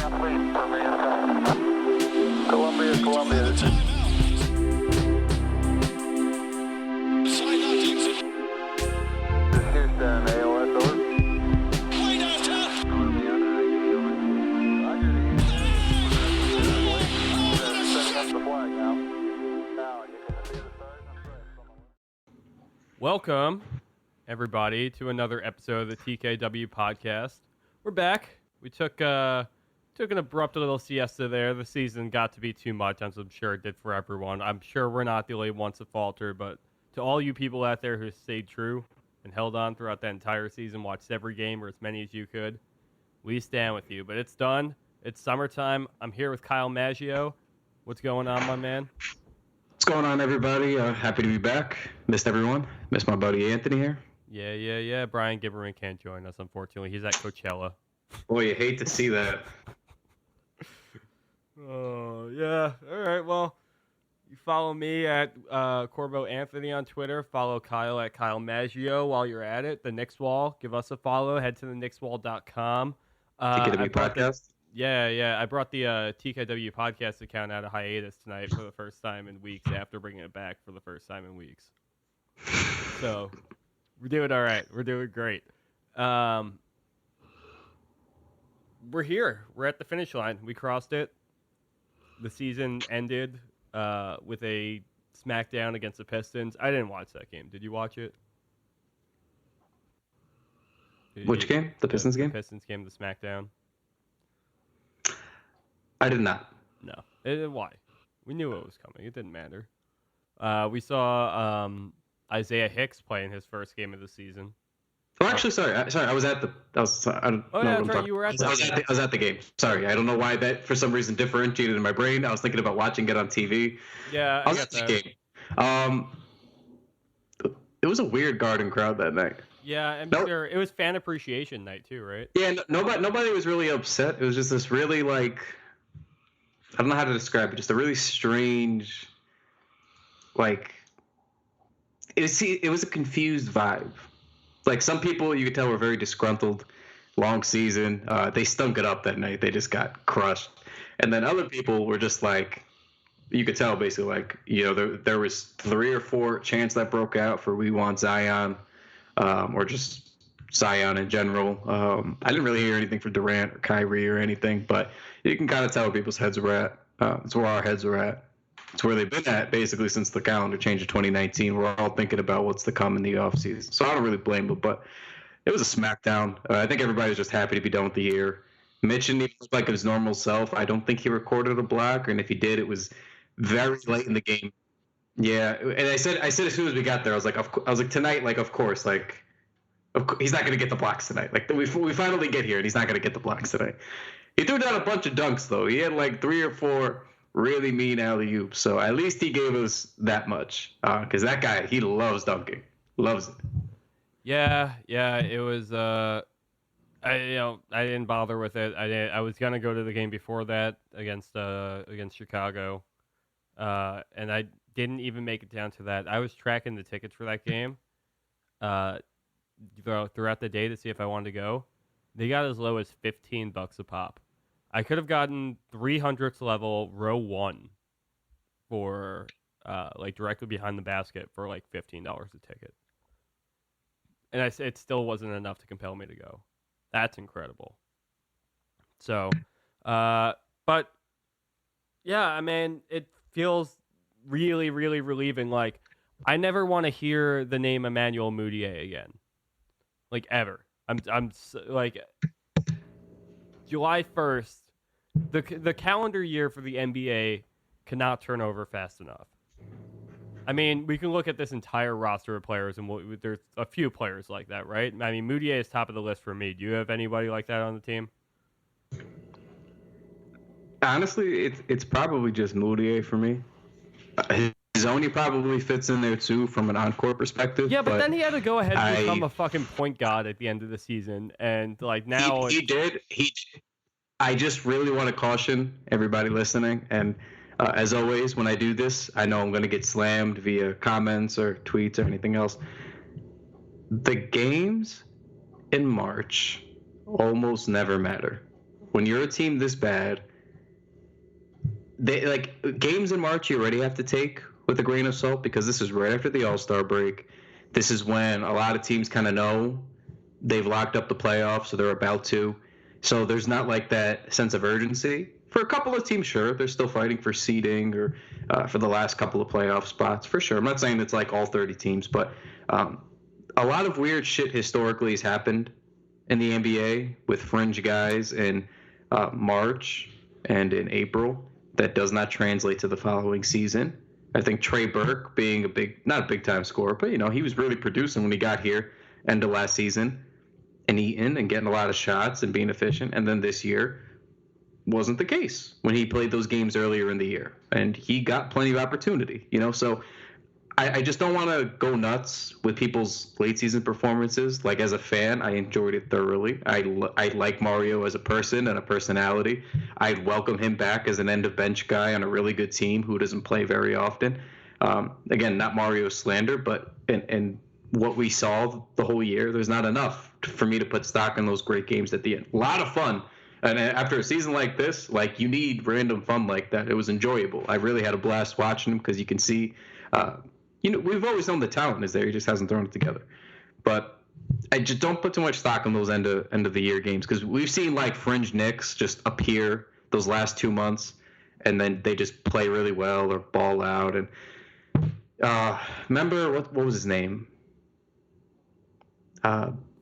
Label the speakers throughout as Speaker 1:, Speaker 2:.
Speaker 1: Columbia. This is Houston, AOS, over.
Speaker 2: Welcome, everybody, to another episode of the TKW Podcast. We're back. We took an abrupt little siesta there. The season got to be too much, as I'm sure it did for everyone. I'm sure we're not the only ones to falter, but to all you people out there who stayed true and held on throughout that entire season, watched every game or as many as you could, we stand with you. But it's done. It's summertime. I'm here with Kyle Maggio. What's going on, my man?
Speaker 3: What's going on, everybody? Happy to be back. Missed everyone. Missed my buddy Anthony here.
Speaker 2: Yeah. Bryan can't join us, unfortunately. He's at Coachella.
Speaker 3: Boy, you hate to see that.
Speaker 2: Oh, yeah. All right, well, you follow me at Corbo Anthony on Twitter. Follow Kyle at Kyle Maggio while you're at it. The Knicks Wall. Give us a follow. Head to theknickswall.com.
Speaker 3: TKW Podcast?
Speaker 2: Yeah. I brought the TKW Podcast account out of hiatus tonight for the first time in weeks after bringing it back for the first time in weeks. So, we're doing all right. We're doing great. We're here. We're at the finish line. We crossed it. The season ended with a smackdown against the Pistons. I didn't watch that game. Did you watch it?
Speaker 3: Which game? The Pistons game?
Speaker 2: The Pistons game, the smackdown.
Speaker 3: I did not.
Speaker 2: No. Why? We knew it was coming. It didn't matter. We saw Isaiah Hicks playing his first game of the season.
Speaker 3: Oh, actually, sorry. I was at the. I was at the game. Sorry, I don't know why that for some reason differentiated in my brain. I was thinking about watching it on TV.
Speaker 2: Yeah,
Speaker 3: I was at the game. It was a weird Garden crowd that night.
Speaker 2: Yeah, and sure, it was fan appreciation night too, right?
Speaker 3: Yeah, nobody was really upset. It was just this really I don't know how to describe it. Just a really strange, it was a confused vibe. Like, some people, you could tell, were very disgruntled. Long season. They stunk it up that night. They just got crushed. And then other people were just you could tell basically, there was 3 or 4 chants that broke out for We Want Zion, or just Zion in general. I didn't really hear anything for Durant or Kyrie or anything, but you can kind of tell where people's heads were at. It's where our heads were at. It's where they've been at basically since the calendar change of 2019. We're all thinking about what's to come in the offseason. So I don't really blame them, but it was a smackdown. I think everybody was just happy to be done with the year. Mitch didn't even look like his normal self. I don't think he recorded a block, and if he did, it was very late in the game. Yeah, and I said as soon as we got there, I was like tonight, of course, he's not going to get the blocks tonight. We finally get here, and he's not going to get the blocks tonight. He threw down a bunch of dunks, though. He had 3 or 4 really mean alley-oops, so at least he gave us that much. Because that guy, he loves dunking, loves it.
Speaker 2: Yeah, it was. I didn't bother with it. I was gonna go to the game before that against Chicago, and I didn't even make it down to that. I was tracking the tickets for that game, throughout the day to see if I wanted to go. They got as low as $15 a pop. I could have gotten 300th level row 1 for directly behind the basket for $15 a ticket. And it still wasn't enough to compel me to go. That's incredible. So, but yeah, I mean, it feels really, really relieving. I never want to hear the name Emmanuel Mudiay again. Ever. I'm July 1st, the calendar year for the NBA cannot turn over fast enough. I mean, we can look at this entire roster of players, and there's a few players like that, right? I mean, Mudiay is top of the list for me. Do you have anybody like that on the team?
Speaker 3: Honestly, it's probably just Mudiay for me. Zoni probably fits in there too from an on-court perspective.
Speaker 2: Yeah, but then he had to go ahead and become a fucking point guard at the end of the season, and now
Speaker 3: he did. I just really want to caution everybody listening, and as always, when I do this, I know I'm going to get slammed via comments or tweets or anything else. The games in March almost never matter. when you're a team this bad, they like games in March you already have to take with a grain of salt because this is right after the All-Star break. This is when a lot of teams kind of know they've locked up the playoffs, so they're about to. So there's not like that sense of urgency. For a couple of teams, sure, they're still fighting for seeding or for the last couple of playoff spots, for sure. I'm not saying it's like all 30 teams, but a lot of weird shit historically has happened in the NBA with fringe guys in March and in April that does not translate to the following season. I think Trey Burke being not a big time scorer, but he was really producing when he got here end of last season and eating and getting a lot of shots and being efficient. And then this year wasn't the case when he played those games earlier in the year. And he got plenty of opportunity, So I just don't want to go nuts with people's late season performances. Like as a fan, I enjoyed it thoroughly. I like Mario as a person and a personality. I'd welcome him back as an end of bench guy on a really good team who doesn't play very often. Again, not Mario slander, but in what we saw the whole year, there's not enough for me to put stock in those great games at the end. A lot of fun. And after a season like this, like you need random fun like that. It was enjoyable. I really had a blast watching him because you can see we've always known the talent is there. He just hasn't thrown it together. But I just don't put too much stock in those end of the year games because we've seen like fringe Knicks just appear those last 2 months, and then they just play really well or ball out. And remember what was his name?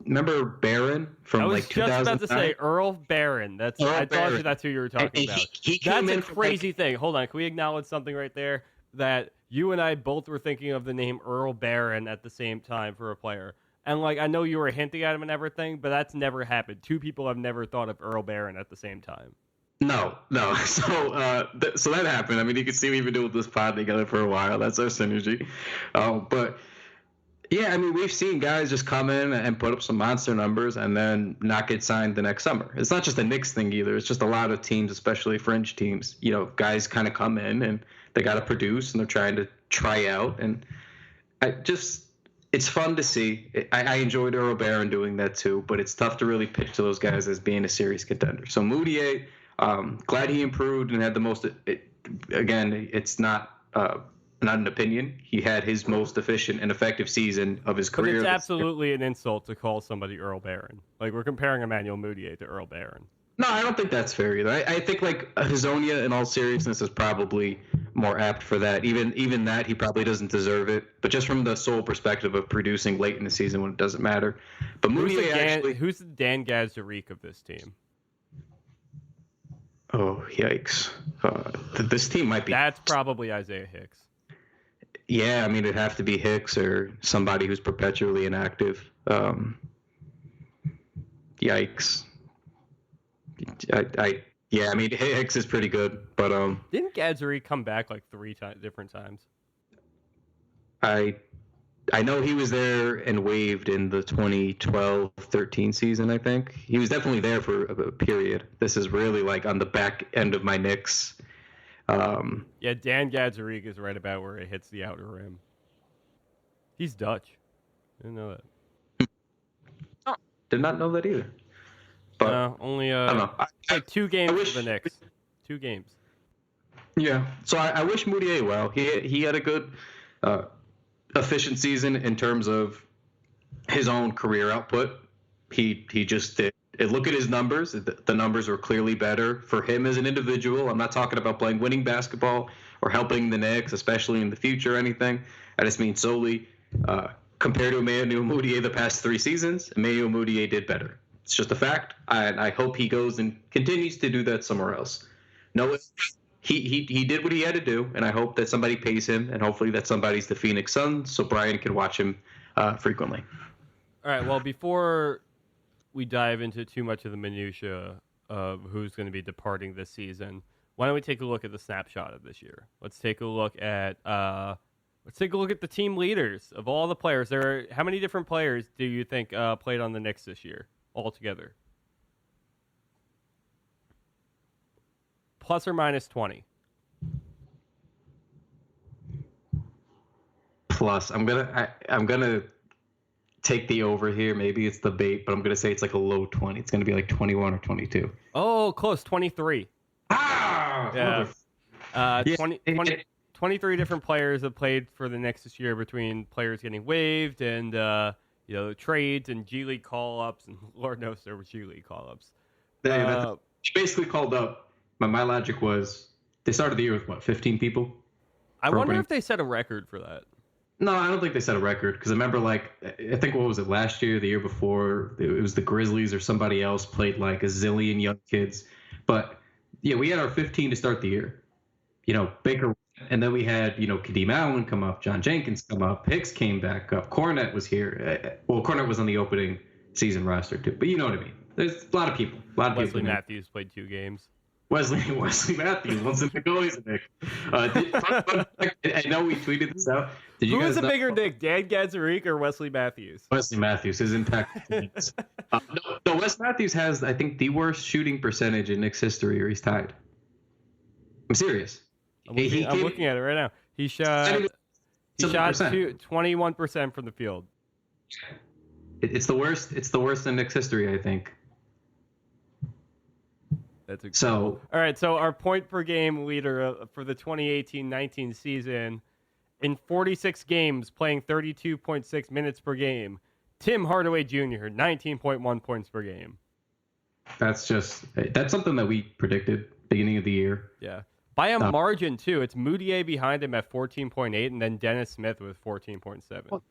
Speaker 3: Remember Barron from like 2009? I was just about to say
Speaker 2: Earl Barron. I thought that's who you were talking about. That's a crazy thing. Hold on. Can we acknowledge something right there? That you and I both were thinking of the name Earl Barron at the same time for a player. And, like, I know you were hinting at him and everything, but that's never happened. Two people have never thought of Earl Barron at the same time.
Speaker 3: No. So that happened. I mean, you can see we've been doing this pod together for a while. That's our synergy. But, yeah, I mean, we've seen guys just come in and put up some monster numbers and then not get signed the next summer. It's not just a Knicks thing either. It's just a lot of teams, especially fringe teams. Guys kind of come in and they got to produce and they're trying to try out. And it's fun to see. I enjoyed Earl Barron doing that too, but it's tough to really pitch to those guys as being a serious contender. So Mudiay, glad he improved and had the most. Again, it's not an opinion. He had his most efficient and effective season of his career.
Speaker 2: But it's absolutely an insult to call somebody Earl Barron. Like we're comparing Emmanuel Mudiay to Earl Barron.
Speaker 3: No, I don't think that's fair either. I think like Hazonia, in all seriousness, is probably more apt for that. Even that, he probably doesn't deserve it. But just from the sole perspective of producing late in the season when it doesn't matter. But
Speaker 2: who's the Dan Gadzuric of this team?
Speaker 3: Oh, yikes! This team might be.
Speaker 2: That's probably Isaiah Hicks.
Speaker 3: Yeah, I mean it'd have to be Hicks or somebody who's perpetually inactive. Yikes. I mean Hicks is pretty good, but
Speaker 2: didn't Gadzuric come back like different times?
Speaker 3: I know he was there and waived in the 2012-13 season. I think he was definitely there for a period. This is really like on the back end of my Knicks.
Speaker 2: Yeah, Dan Gadzuric is right about where it hits the outer rim. He's Dutch. I didn't know that.
Speaker 3: Oh, did not know that either. But
Speaker 2: only
Speaker 3: I don't know.
Speaker 2: like 2 games for the Knicks. 2 games.
Speaker 3: Yeah, so I wish Mudiay well. He had a good efficient season in terms of his own career output. He just did. Look at his numbers. The numbers were clearly better for him as an individual. I'm not talking about playing winning basketball or helping the Knicks, especially in the future or anything. I just mean solely compared to Emmanuel Mudiay the past 3 seasons, Emmanuel Mudiay did better. It's just a fact. I hope he goes and continues to do that somewhere else. No, he did what he had to do, and I hope that somebody pays him, and hopefully that somebody's the Phoenix Suns, so Bryan can watch him frequently.
Speaker 2: All right, well, before we dive into too much of the minutia of who's going to be departing this season, why don't we take a look at the snapshot of this year? Let's take a look at the team leaders of all the players. How many different players do you think played on the Knicks this year altogether? Plus or minus 20?
Speaker 3: Plus, I'm gonna take the over here. Maybe it's the bait, but I'm gonna say it's like a low 20. It's gonna be like 21 or 22.
Speaker 2: Oh, close, 23.
Speaker 3: Yeah.
Speaker 2: 23 different players have played for the Knicks this year, between players getting waived and trades and G League call-ups, and Lord knows there were G League call-ups.
Speaker 3: She basically called up. My logic was they started the year with what, 15 people?
Speaker 2: I wonder if they set a record for that.
Speaker 3: No, I don't think they set a record, because I remember, like, I think, what was it, last year, the year before, it was the Grizzlies or somebody else played like a zillion young kids. But yeah, we had our 15 to start the year. Baker, and then we had, Kadeem Allen come up, John Jenkins come up, Hicks came back up, Cornette was here. Well, Cornette was on the opening season roster too, but you know what I mean. There's a lot of people.
Speaker 2: Wesley Matthews played 2 games.
Speaker 3: Wesley Matthews once in the goalies, Nick. I know we tweeted this out.
Speaker 2: Who is a bigger dick, Dan Gadzuric or Wesley Matthews?
Speaker 3: Wesley Matthews, his impact. No, Wes Matthews has, I think, the worst shooting percentage in Knicks history, or he's tied. I'm serious.
Speaker 2: I'm looking at it right now. He shot 21% from the field.
Speaker 3: It's the worst. It's the worst in Knicks history, I think.
Speaker 2: That's all right. So our point per game leader for the 2018-19 season, in 46 games, playing 32.6 minutes per game, Tim Hardaway Jr., 19.1 points per game. That's
Speaker 3: something that we predicted beginning of the year.
Speaker 2: Yeah. By a margin, too. It's Mudiay behind him at 14.8, and then Dennis Smith with 14.7.
Speaker 3: Well,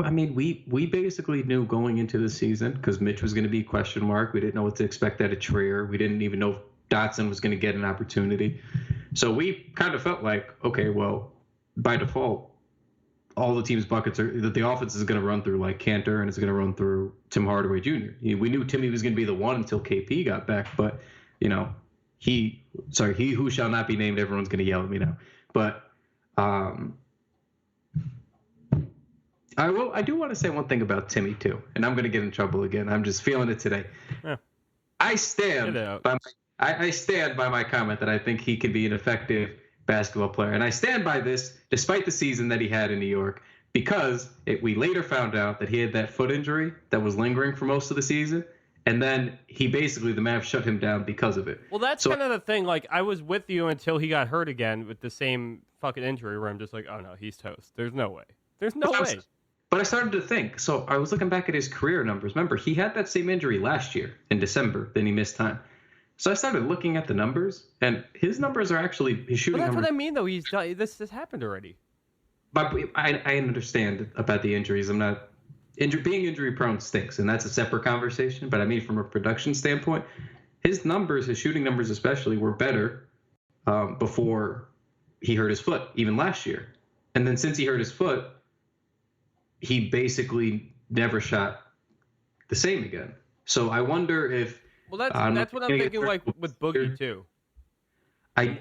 Speaker 3: I mean, we basically knew going into the season, because Mitch was going to be question mark. We didn't know what to expect out of Trier. We didn't even know if Dotson was going to get an opportunity. So we kind of felt like, okay, well, by default, all the team's buckets are that the offense is going to run through like Cantor, and it's going to run through Tim Hardaway Jr. We knew Timmy was going to be the one until KP got back, but he who shall not be named, everyone's going to yell at me now. But I do want to say one thing about Timmy too, and I'm going to get in trouble again. I'm just feeling it today. Yeah. I stand by my comment that I think he could be an effective basketball player, and I stand by this despite the season that he had in New York, because we later found out that he had that foot injury that was lingering for most of the season, and then the Mavs shut him down because of it.
Speaker 2: Well, that's kind of the thing. Like, I was with you until he got hurt again with the same fucking injury, where I'm just like, oh no, he's toast. There's no way.
Speaker 3: But I started to think. So I was looking back at his career numbers. Remember, he had that same injury last year in December. Then he missed time. So I started looking at the numbers, and his numbers are actually his shooting numbers.
Speaker 2: But that's what I mean, though. This has happened already.
Speaker 3: But I understand about the injuries. I'm not being injury prone stinks, and that's a separate conversation. But I mean, from a production standpoint, his shooting numbers especially, were better before he hurt his foot, even last year. And then since he hurt his foot, he basically never shot the same again. So I wonder if.
Speaker 2: Well, that's what I'm thinking, like with Boogie too.
Speaker 3: I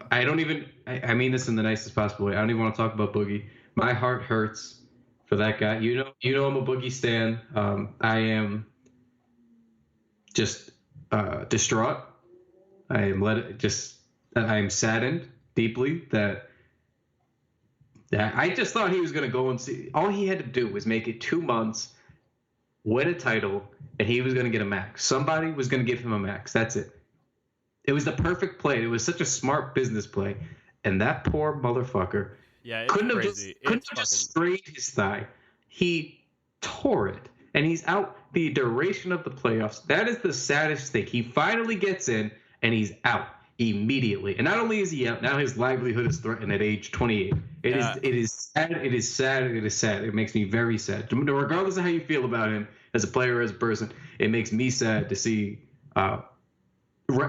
Speaker 3: don't even. I mean this in the nicest possible way. I don't even want to talk about Boogie. My heart hurts for that guy. You know I'm a Boogie stan. I am just distraught. I am saddened deeply that I just thought he was going to go and see. All he had to do was make it 2 months, win a title, and he was going to get a max. Somebody was going to give him a max. That's it. It was the perfect play. It was such a smart business play. And that poor motherfucker couldn't have just strained his thigh. He tore it. And he's out the duration of the playoffs. That is the saddest thing. He finally gets in, and he's out immediately. And not only is he out, now his livelihood is threatened at age 28. It is sad. It is sad. It is sad. It makes me very sad. Regardless of how you feel about him as a player or as a person, it makes me sad to see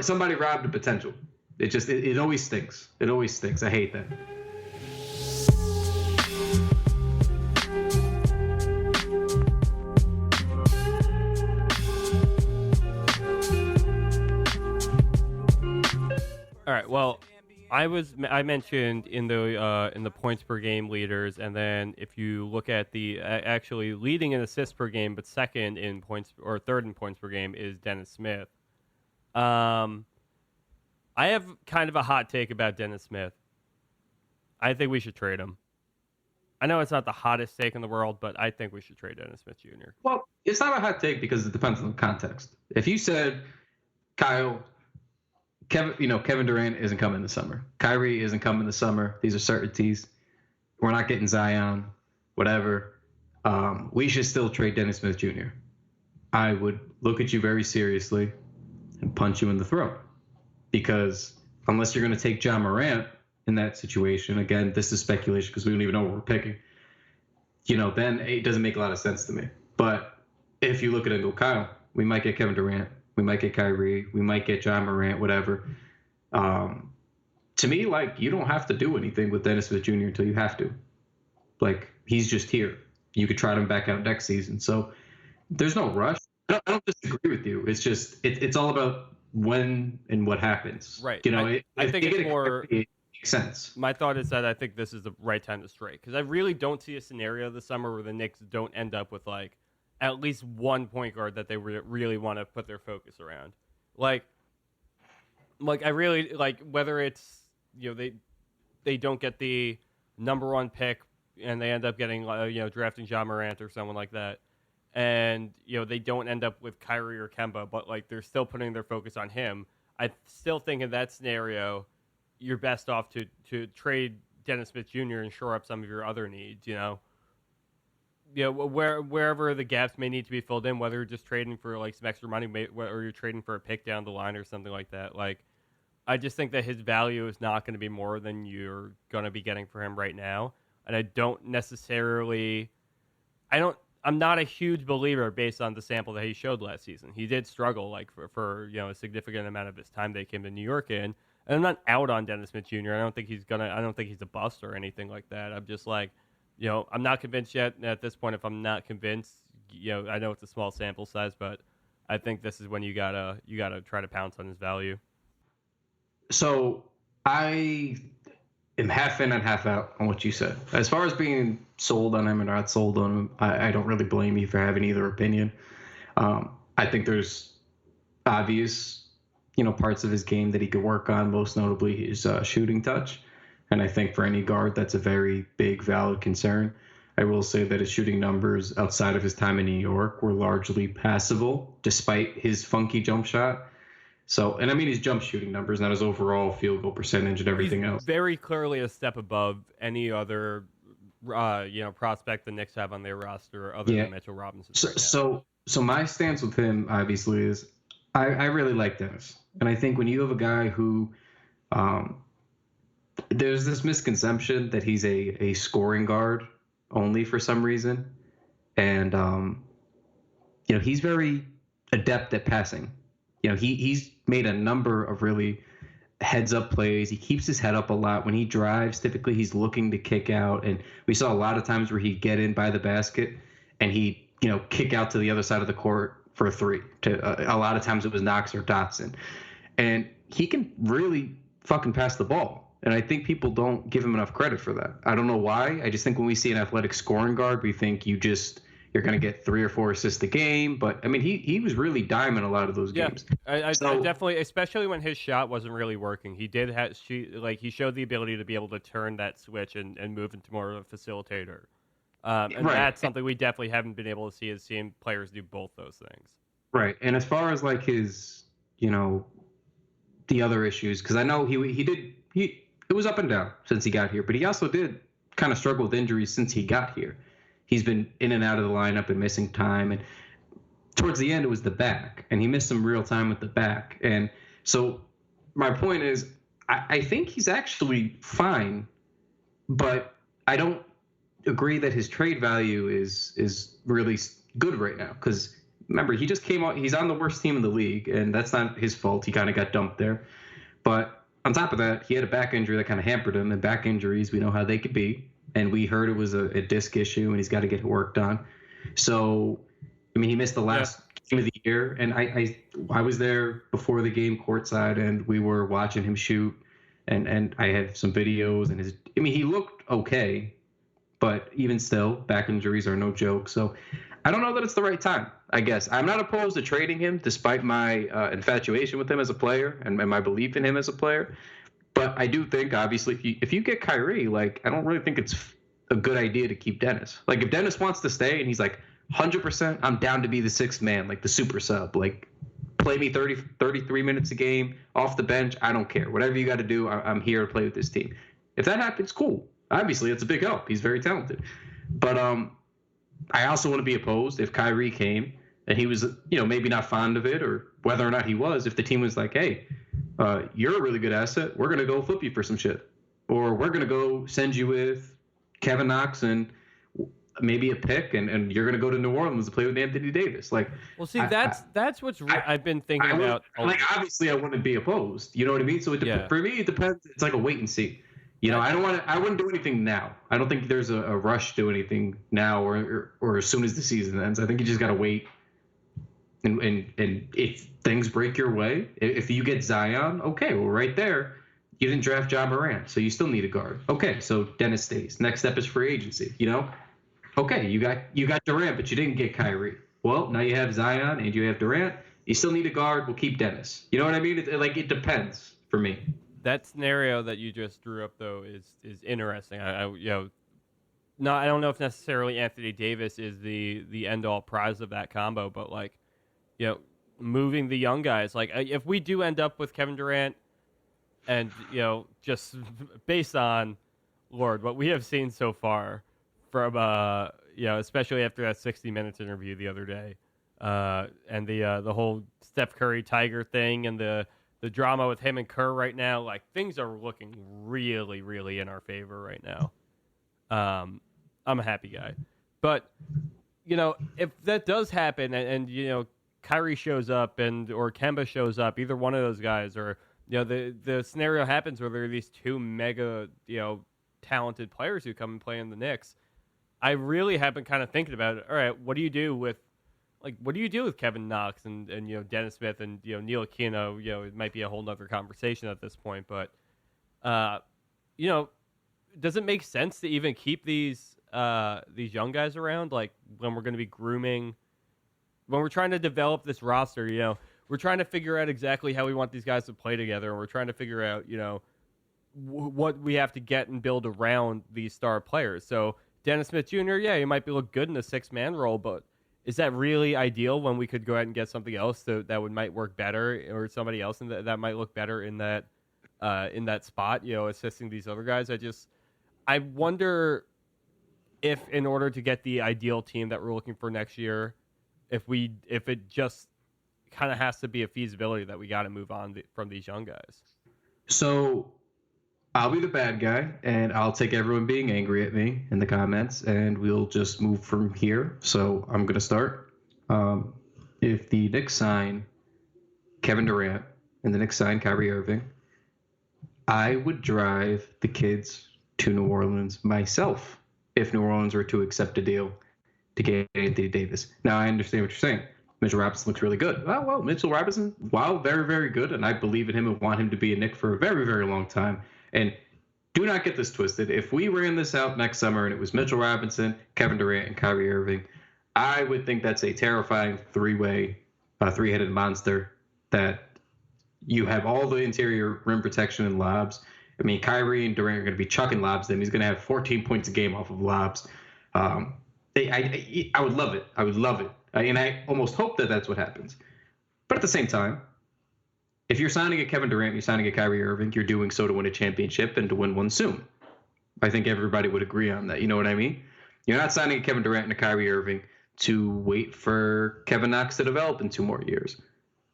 Speaker 3: somebody robbed of potential. It always stinks. It always stinks. I hate that.
Speaker 2: All right. Well, I mentioned in the points per game leaders, and then if you look at the actually leading in assists per game, but second in points or third in points per game is Dennis Smith. I have kind of a hot take about Dennis Smith. I think we should trade him. I know it's not the hottest take in the world, but I think we should trade Dennis Smith Jr.
Speaker 3: Well, it's not a hot take because it depends on the context. If you said, Kyle, Kevin Durant isn't coming this summer. Kyrie isn't coming this summer. These are certainties. We're not getting Zion, whatever. We should still trade Dennis Smith Jr. I would look at you very seriously and punch you in the throat. Because unless you're going to take John Morant in that situation, again, this is speculation because we don't even know what we're picking, then it doesn't make a lot of sense to me. But if you look at it and go, Kyle, we might get Kevin Durant, we might get Kyrie, we might get John Morant, whatever. To me, you don't have to do anything with Dennis Smith Jr. until you have to. He's just here. You could try him back out next season. So there's no rush. I don't disagree with you. It's just it's all about when and what happens.
Speaker 2: Right. I think it's more.
Speaker 3: It makes sense.
Speaker 2: My thought is that I think this is the right time to strike because I really don't see a scenario this summer where the Knicks don't end up with at least one point guard that they really want to put their focus around. I really whether it's they don't get the number one pick and they end up getting drafting John Morant or someone like that. And, they don't end up with Kyrie or Kemba, but, they're still putting their focus on him. I still think in that scenario, you're best off to trade Dennis Smith Jr. and shore up some of your other needs, wherever the gaps may need to be filled in, whether you're just trading for, some extra money or you're trading for a pick down the line or something like that. I just think that his value is not going to be more than you're going to be getting for him right now. And I don't necessarily... I'm not a huge believer based on the sample that he showed last season. He did struggle for a significant amount of his time they came to New York in. And I'm not out on Dennis Smith Jr. I don't think he's a bust or anything like that. I'm just I'm not convinced yet. At this point, if I'm not convinced, I know it's a small sample size, but I think this is when you gotta try to pounce on his value.
Speaker 3: So I am half in and half out on what you said. As far as being sold on him or not sold on him, I don't really blame you for having either opinion. I think there's obvious, parts of his game that he could work on, most notably his shooting touch. And I think for any guard, that's a very big, valid concern. I will say that his shooting numbers outside of his time in New York were largely passable, despite his funky jump shot. So, and I mean his jump shooting numbers, not his overall field goal percentage and everything else.
Speaker 2: Very clearly a step above any other, prospect the Knicks have on their roster other than Mitchell Robinson.
Speaker 3: So my stance with him obviously is, I really like Dennis, and I think when you have a guy who, there's this misconception that he's a scoring guard only for some reason, and he's very adept at passing. He's made a number of really heads-up plays. He keeps his head up a lot. When he drives, typically he's looking to kick out. And we saw a lot of times where he'd get in by the basket and he'd, kick out to the other side of the court for a three. A lot of times it was Knox or Dotson. And he can really fucking pass the ball. And I think people don't give him enough credit for that. I don't know why. I just think when we see an athletic scoring guard, we think you're going to get 3 or 4 assists a game. But, I mean, he was really diming a lot of those games.
Speaker 2: I definitely, especially when his shot wasn't really working. He did he showed the ability to be able to turn that switch and move into more of a facilitator. And that's something we definitely haven't been able to see, is seeing players do both those things.
Speaker 3: Right. And as far as, his, the other issues, because I know it was up and down since he got here, but he also did kind of struggle with injuries since he got here. He's been in and out of the lineup and missing time. And towards the end, it was the back. And he missed some real time with the back. And so my point is, I think he's actually fine. But I don't agree that his trade value is really good right now. Because, remember, he just came out. He's on the worst team in the league. And that's not his fault. He kind of got dumped there. But on top of that, he had a back injury that kind of hampered him. And back injuries, we know how they could be. And we heard it was a disc issue, and he's got to get worked on. So, I mean, he missed the last game of the year, and I was there before the game courtside, and we were watching him shoot, and I had some videos, and he looked okay, but even still, back injuries are no joke. So, I don't know that it's the right time, I guess. I'm not opposed to trading him, despite my infatuation with him as a player and my belief in him as a player. But I do think, obviously, if you get Kyrie, I don't really think it's a good idea to keep Dennis. Like if Dennis wants to stay and he's like 100%, I'm down to be the sixth man, like the super sub. Like play me 33 minutes a game off the bench. I don't care. Whatever you got to do, I'm here to play with this team. If that happens, cool. Obviously, it's a big help. He's very talented. But I also want to be opposed if Kyrie came and he was, maybe not fond of it, or whether or not he was, if the team was like, hey, you're a really good asset. We're going to go flip you for some shit. Or we're going to go send you with Kevin Knox and maybe a pick, and you're going to go to New Orleans to play with Anthony Davis. Like,
Speaker 2: well, see, that's what's I've been thinking about.
Speaker 3: Like, obviously, I wouldn't be opposed. You know what I mean? So for me, it depends. It's like a wait and see. I wouldn't do anything now. I don't think there's a rush to do anything now or as soon as the season ends. I think you just got to wait. And if things break your way, if you get Zion, okay, well, right there, you didn't draft Ja Morant, so you still need a guard. Okay, so Dennis stays. Next step is free agency, Okay, you got Durant, but you didn't get Kyrie. Well, now you have Zion and you have Durant. You still need a guard. We'll keep Dennis. You know what I mean? It depends for me.
Speaker 2: That scenario that you just drew up, though, is interesting. I don't know if necessarily Anthony Davis is the end all prize of that combo, but moving the young guys. Like if we do end up with Kevin Durant, and just based on what we have seen so far from especially after that 60 Minutes interview the other day, and the whole Steph Curry Tiger thing and the drama with him and Kerr right now, like things are looking really, really in our favor right now. I'm a happy guy, but if that does happen and Kyrie shows up or Kemba shows up, either one of those guys, or the scenario happens where there are these two mega talented players who come and play in the Knicks, I really have been kind of thinking about it. All right, what do you do with Kevin Knox and Dennis Smith and Ntilikina? It might be a whole nother conversation at this point, but does it make sense to even keep these young guys around? Like when we're going to be grooming, when we're trying to develop this roster, we're trying to figure out exactly how we want these guys to play together, and we're trying to figure out what we have to get and build around these star players. So Dennis Smith Jr., he might look good in a 6-man role, but is that really ideal when we could go ahead and get something else that might work better, or somebody else that might look better in that spot, assisting these other guys? I wonder if in order to get the ideal team that we're looking for next year, if it just kind of has to be a feasibility that we got to move on from these young guys.
Speaker 3: So I'll be the bad guy, and I'll take everyone being angry at me in the comments, and we'll just move from here. So I'm going to start. If the Knicks sign Kevin Durant and the Knicks sign Kyrie Irving, I would drive the kids to New Orleans myself if New Orleans were to accept a deal to get Anthony Davis. Now, I understand what you're saying. Mitchell Robinson looks really good. Well, Mitchell Robinson, very, very good, and I believe in him and want him to be a Knick for a very, very long time. And do not get this twisted. If we ran this out next summer and it was Mitchell Robinson, Kevin Durant, and Kyrie Irving, I would think that's a terrifying three-headed monster that you have all the interior rim protection and lobs. I mean, Kyrie and Durant are going to be chucking lobs to him. He's going to have 14 points a game off of lobs. I would love it. I would love it. And I almost hope that that's what happens. But at the same time, if you're signing a Kevin Durant, you're signing a Kyrie Irving, you're doing so to win a championship and to win one soon. I think everybody would agree on that. You know what I mean? You're not signing a Kevin Durant and a Kyrie Irving to wait for Kevin Knox to develop in 2 more years,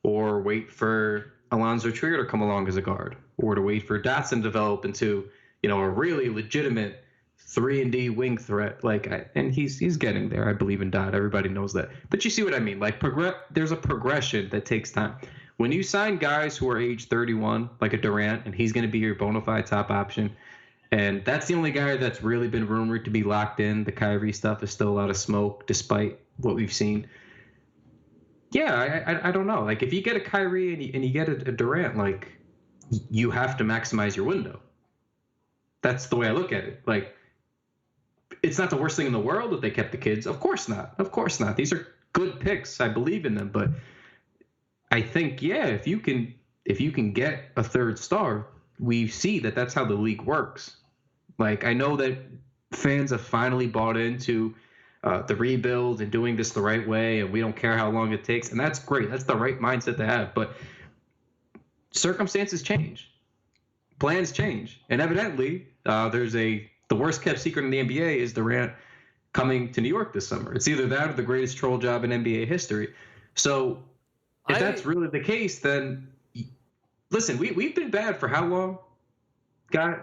Speaker 3: or wait for Alonzo Trier to come along as a guard, or to wait for Dotson to develop into, a really legitimate 3-and-D wing threat. And he's getting there. I believe in Dot. Everybody knows that. But you see what I mean? There's a progression that takes time. When you sign guys who are age 31, like a Durant, and he's going to be your bona fide top option, and that's the only guy that's really been rumored to be locked in. The Kyrie stuff is still a lot of smoke, despite what we've seen. Yeah, I don't know. If you get a Kyrie and you get a Durant, you have to maximize your window. That's the way I look at it. It's not the worst thing in the world that they kept the kids. Of course not. Of course not. These are good picks. I believe in them, but I think, if you can get a third star, we see that that's how the league works. I know that fans have finally bought into the rebuild and doing this the right way, and we don't care how long it takes, and that's great. That's the right mindset to have. But circumstances change, plans change, and evidently, the worst kept secret in the NBA is Durant coming to New York this summer. It's either that or the greatest troll job in NBA history. So if that's really the case, then listen, we've been bad for how long? God,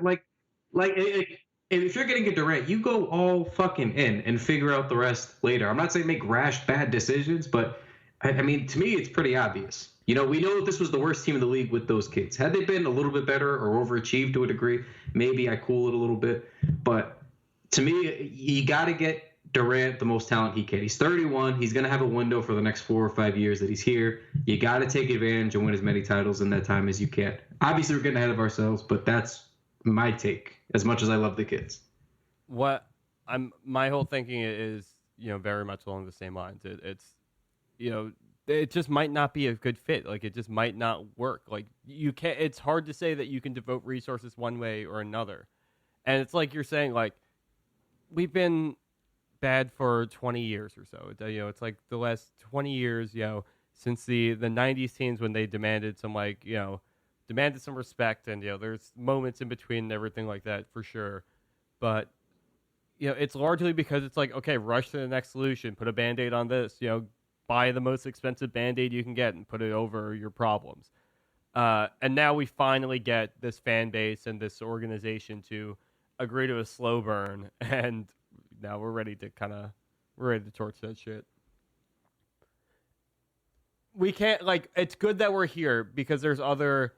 Speaker 3: if you're getting a Durant, you go all fucking in and figure out the rest later. I'm not saying make rash, bad decisions, but I mean, to me, it's pretty obvious. We know that this was the worst team in the league with those kids. Had they been a little bit better or overachieved to a degree, maybe I cool it a little bit. But to me, you got to get Durant the most talent he can. He's 31. He's going to have a window for the next 4 or 5 years that he's here. You got to take advantage and win as many titles in that time as you can. Obviously, we're getting ahead of ourselves, but that's my take, as much as I love the kids.
Speaker 2: My whole thinking is, very much along the same lines. It just might not be a good fit. Like, it just might not work. Like, you can't. It's hard to say that you can devote resources one way or another. And it's like you're saying, like, we've been bad for 20 years or so. It's like the last 20 years, since the 90s teams when they demanded some respect, and there's moments in between and everything like that for sure. But it's largely because it's like, okay, rush to the next solution, put a Band-Aid on this, buy the most expensive Band-Aid you can get and put it over your problems. And now we finally get this fan base and this organization to agree to a slow burn, and now we're ready to torch that shit. We can't, it's good that we're here because there are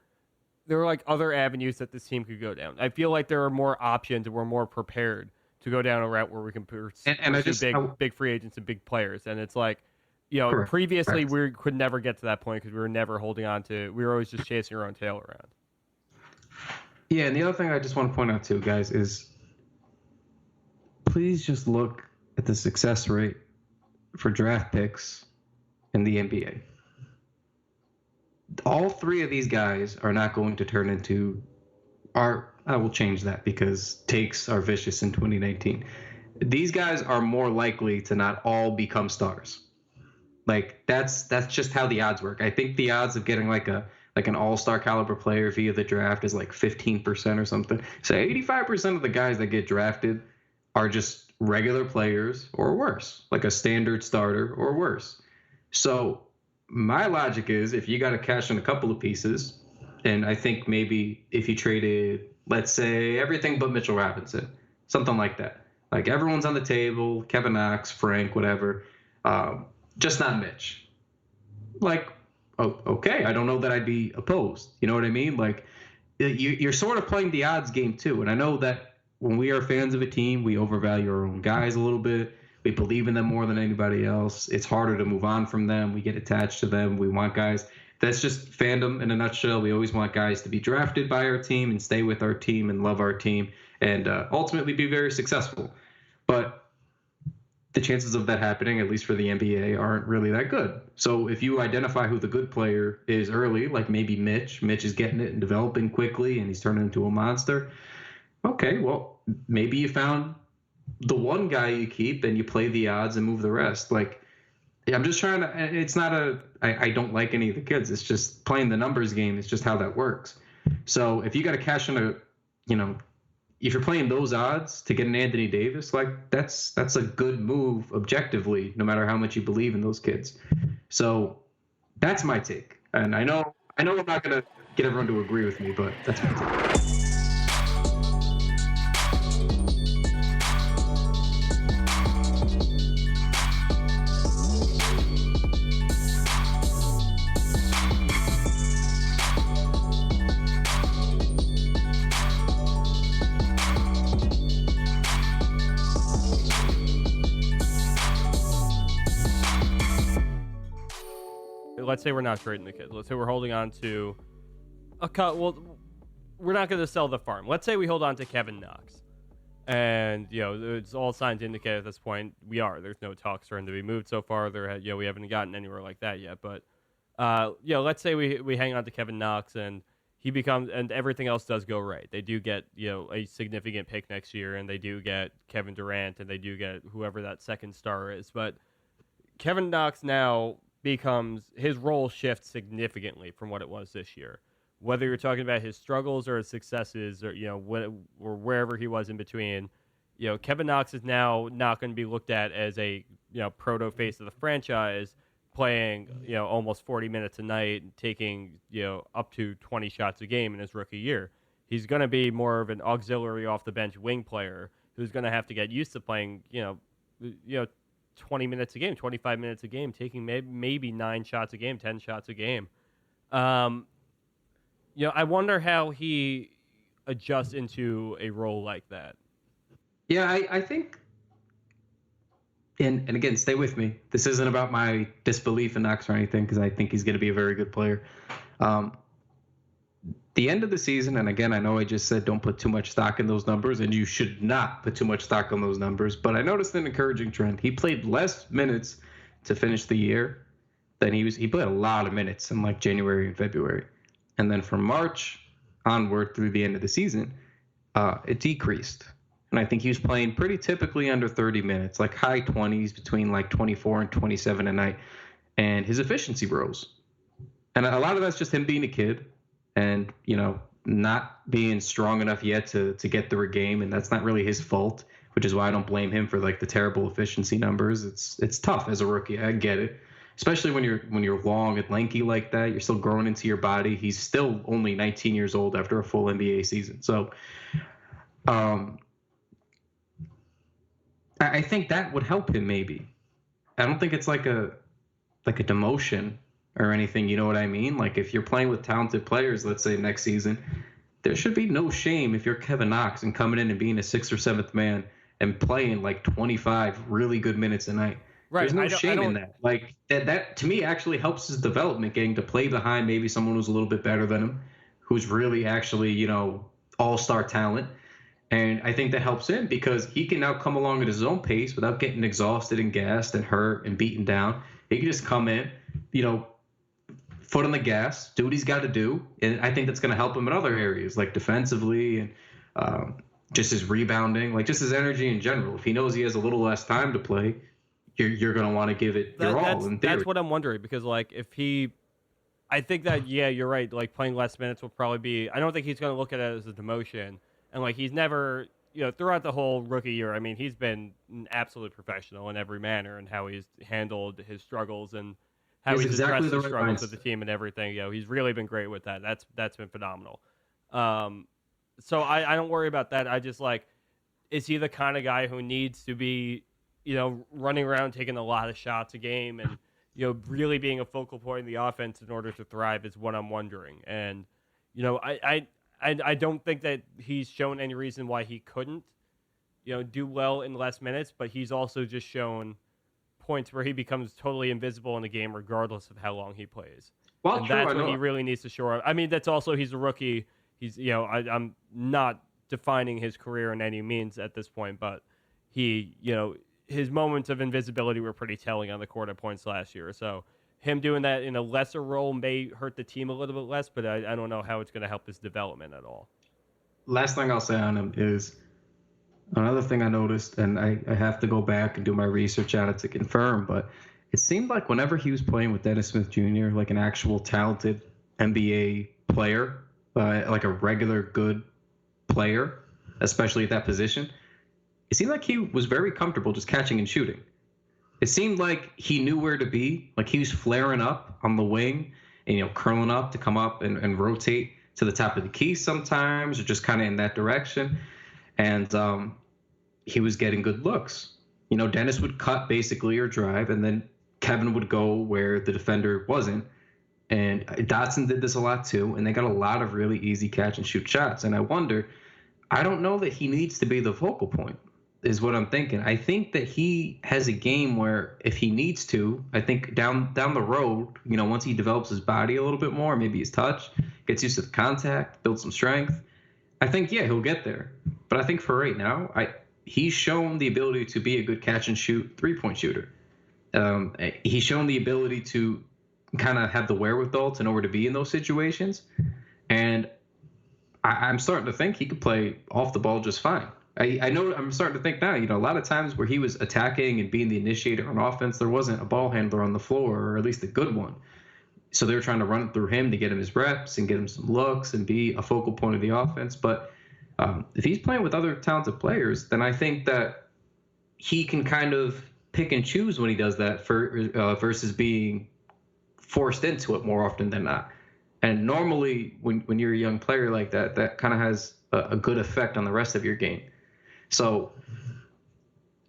Speaker 2: other avenues that this team could go down. I feel like there are more options and we're more prepared to go down a route where we can pursue big free agents and big players. And it's like,
Speaker 3: Correct.
Speaker 2: Previously we could never get to that point because we were never holding on to, we were always just chasing our own tail around.
Speaker 3: Yeah, and the other thing I just want to point out too, guys, is please just look at the success rate for draft picks in the NBA. All three of these guys are not going to turn into I will change that because takes are vicious in 2019. These guys are more likely to not all become stars. Like that's just how the odds work. I think the odds of getting like an all-star caliber player via the draft is like 15% or something. So 85% of the guys that get drafted are just regular players or worse, like a standard starter or worse. So my logic is if you got to cash in a couple of pieces, and I think maybe if you traded, let's say, everything but Mitchell Robinson, something like that. Like everyone's on the table, Kevin Knox, Frank, whatever, just not Mitch. Like, oh, okay, I don't know that I'd be opposed. You know what I mean? Like, you're sort of playing the odds game too. And I know that when we are fans of a team, we overvalue our own guys a little bit. We believe in them more than anybody else. It's harder to move on from them. We get attached to them. We want guys. That's just fandom in a nutshell. We always want guys to be drafted by our team and stay with our team and love our team and ultimately be very successful. But the chances of that happening, at least for the NBA, aren't really that good. So if you identify who the good player is early, like maybe Mitch is getting it and developing quickly and he's turning into a monster. Okay, well, maybe you found the one guy you keep and you play the odds and move the rest. Like, I'm just trying to, it's not I don't like any of the kids. It's just playing the numbers game. It's just how that works. So if you got to cash in if you're playing those odds to get an Anthony Davis, like that's a good move objectively, no matter how much you believe in those kids. So that's my take. And I know I'm not going to get everyone to agree with me, but that's my take.
Speaker 2: Let's say we're not trading the kids. Let's say we're holding on to a cut. Well, we're not going to sell the farm. Let's say we hold on to Kevin Knox. And, it's all signs indicate at this point we are. There's no talks for him to be moved so far. We haven't gotten anywhere like that yet. But, let's say we hang on to Kevin Knox and he becomes, and everything else does go right. They do get, a significant pick next year, and they do get Kevin Durant, and they do get whoever that second star is. But Kevin Knox now becomes, his role shifts significantly from what it was this year. Whether you're talking about his struggles or his successes, or or wherever he was in between, Kevin Knox is now not going to be looked at as a proto face of the franchise, playing almost 40 minutes a night, taking up to 20 shots a game in his rookie year. He's going to be more of an auxiliary off the bench wing player who's going to have to get used to playing 20 minutes a game, 25 minutes a game, taking maybe 9 shots a game, 10 shots a game. I wonder how he adjusts into a role like that.
Speaker 3: Yeah, I think, and again, stay with me. This isn't about my disbelief in Knox or anything, because I think he's going to be a very good player. The end of the season, and again, I know I just said don't put too much stock in those numbers, and you should not put too much stock on those numbers, but I noticed an encouraging trend. He played less minutes to finish the year than he played a lot of minutes in like January and February. And then from March onward through the end of the season, it decreased. And I think he was playing pretty typically under 30 minutes, like high 20s, between like 24 and 27 a night. And his efficiency rose. And a lot of that's just him being a kid and, not being strong enough yet to get through a game. And that's not really his fault, which is why I don't blame him for like the terrible efficiency numbers. It's tough as a rookie. I get it. Especially when you're long and lanky like that, you're still growing into your body. He's still only 19 years old after a full NBA season. So I think that would help him maybe. I don't think it's like a demotion or anything, you know what I mean? Like if you're playing with talented players, let's say next season, there should be no shame if you're Kevin Knox and coming in and being a 6th or 7th man and playing like 25 really good minutes a night. Right. There's no shame in that. Like that to me actually helps his development, getting to play behind maybe someone who's a little bit better than him, who's really actually, all-star talent. And I think that helps him because he can now come along at his own pace without getting exhausted and gassed and hurt and beaten down. He can just come in, foot on the gas, do what he's got to do. And I think that's going to help him in other areas like defensively and just his rebounding, like just his energy in general. If he knows he has a little less time to play, you're going to want to give it your all in theory.
Speaker 2: That's what I'm wondering because, like, I think that, yeah, you're right. Like, playing less minutes will probably be – I don't think he's going to look at it as a demotion. And, like, he's never – throughout the whole rookie year, I mean, he's been an absolute professional in every manner and how he's handled his struggles and how he's addressed the struggles of the team and everything. He's really been great with that. That's been phenomenal. So I don't worry about that. I just, like, is he the kind of guy who needs to be – running around taking a lot of shots a game and, really being a focal point in the offense in order to thrive is what I'm wondering. And, I don't think that he's shown any reason why he couldn't, do well in less minutes, but he's also just shown points where he becomes totally invisible in the game regardless of how long he plays. Well, and that's what he really needs to shore up. I mean, that's also, he's a rookie. He's, I'm not defining his career in any means at this point, but he, his moments of invisibility were pretty telling on the court at points last year. So him doing that in a lesser role may hurt the team a little bit less, but I don't know how it's going to help his development at all.
Speaker 3: Last thing I'll say on him is another thing I noticed, and I have to go back and do my research on it to confirm, but it seemed like whenever he was playing with Dennis Smith Jr., like an actual talented NBA player, like a regular good player, especially at that position, it seemed like he was very comfortable just catching and shooting. It seemed like he knew where to be. Like he was flaring up on the wing and, curling up to come up and rotate to the top of the key sometimes or just kind of in that direction. And he was getting good looks. Dennis would cut basically or drive, and then Kevin would go where the defender wasn't. And Dotson did this a lot too, and they got a lot of really easy catch and shoot shots. And I don't know that he needs to be the focal point. Is what I'm thinking. I think that he has a game where if he needs to, I think down the road, once he develops his body a little bit more, maybe his touch, gets used to the contact, builds some strength, I think, yeah, he'll get there. But I think for right now, he's shown the ability to be a good catch and shoot three-point shooter. He's shown the ability to kind of have the wherewithal to know where to be in those situations. And I'm starting to think he could play off the ball just fine. I know I'm starting to think now, a lot of times where he was attacking and being the initiator on offense, there wasn't a ball handler on the floor, or at least a good one. So they were trying to run it through him to get him his reps and get him some looks and be a focal point of the offense. But if he's playing with other talented players, then I think that he can kind of pick and choose when he does that versus being forced into it more often than not. And normally when you're a young player like that, that kind of has a good effect on the rest of your game. So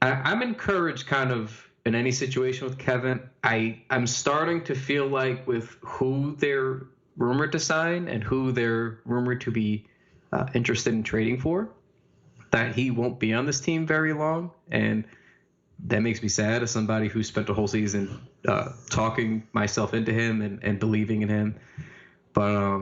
Speaker 3: I'm encouraged kind of in any situation with Kevin. I'm starting to feel like with who they're rumored to sign and who they're rumored to be interested in trading for, that he won't be on this team very long. And that makes me sad as somebody who spent a whole season talking myself into him and believing in him. But